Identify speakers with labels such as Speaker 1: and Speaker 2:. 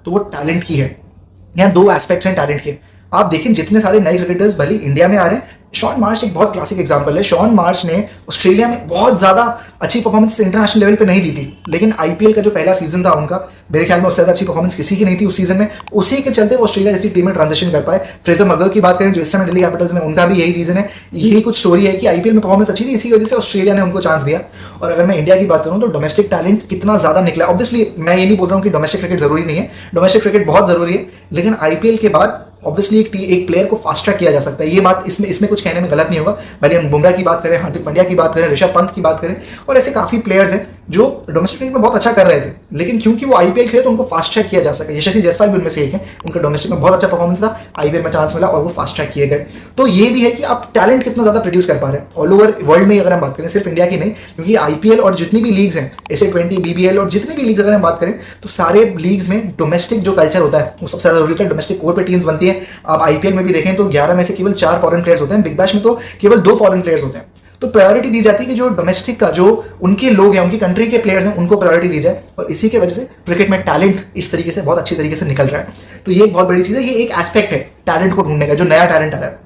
Speaker 1: तो वो टैलेंट की है। यहाँ दो एस्पेक्ट्स हैं टैलेंट के। आप देखें जितने सारे नए क्रिकेटर्स भले इंडिया में आ रहे हैं, शॉन मार्श एक बहुत क्लासिक एग्जांपल है। शॉन मार्श ने ऑस्ट्रेलिया में बहुत ज्यादा अच्छी परफॉर्मेंस इंटरनेशनल लेवल पे नहीं दी थी, लेकिन आईपीएल का जो पहला सीजन था उनका, मेरे ख्याल में उससे ज्यादा अच्छी परफॉर्मेंस किसी की नहीं थी उस सीजन में। उसी के चलते वो ऑस्ट्रेलिया जैसी टीम में ट्रांजिशन कर पाए। फ्रेजर मगर की बात करें जो इस समय दिल्ली कैपिटल्स में, उनका भी यही रीजन है, यही कुछ स्टोरी है कि आईपीएल में परफॉर्मेंस अच्छी थी, इसी वजह से ऑस्ट्रेलिया ने उनको चांस दिया। और अगर मैं इंडिया की बात करूं तो डोमेस्टिक टैलेंट कितना ज्यादा निकला। ऑब्वियसली मैं ये नहीं बोल रहा हूं कि डोमेस्टिक क्रिकेट जरूरी नहीं है, डोमेस्टिक क्रिकेट बहुत जरूरी है, लेकिन आईपीएल के बाद ऑब्वियसली एक प्लेयर को फास्ट ट्रैक किया जा सकता है। ये बात इसमें कुछ कहने में गलत नहीं होगा। भले हम बुमराह की बात करें, हार्दिक पांड्या की बात करें, ऋषभ पंत की बात करें, और ऐसे काफी प्लेयर्स हैं जो डोमेस्टिक क्रिकेट में बहुत अच्छा कर रहे थे, लेकिन क्योंकि वो आईपीएल खेले तो उनको फास्ट ट्रैक किया जा सके। यशस्वी जायसवाल भी उनमें से एक है, उनका डोमेस्टिक में बहुत अच्छा परफॉर्मेंस था, आईपीएल में चांस मिला और वो फास्ट ट्रैक किए गए। तो ये भी है कि आप टैलेंट कितना ज्यादा प्रोड्यूस कर पा रहे हैं ऑल ओवर वर्ल्ड में। अगर हम बात करें सिर्फ इंडिया की नहीं, क्योंकि आईपीएल और जितनी भी लीग्स हैं, एस-A-20, बीबीएल और जितनी भी लीग्स अगर हम बात करें, तो सारे लीग्स में डोमेस्टिक जो कल्चर होता है वो सबसे ज्यादा जरूरी होता है। डोमेस्टिक कोर पे टीम्स बनती है। आप आईपीएल में भी देखें तो 11 में से केवल 4 फॉरेन प्लेयर्स होते हैं, बिग बैश में तो केवल 2 फॉरेन प्लेयर्स होते हैं। तो प्रायोरिटी दी जाती है कि जो डोमेस्टिक का, जो उनके लोग हैं, उनकी कंट्री के प्लेयर्स हैं, उनको प्रायोरिटी दी जाए। और इसी की वजह से क्रिकेट में टैलेंट इस तरीके से बहुत अच्छी तरीके से निकल रहा है। तो ये एक बहुत बड़ी चीज है, ये एक एस्पेक्ट है टैलेंट को ढूंढने का, जो नया टैलेंट आ रहा है।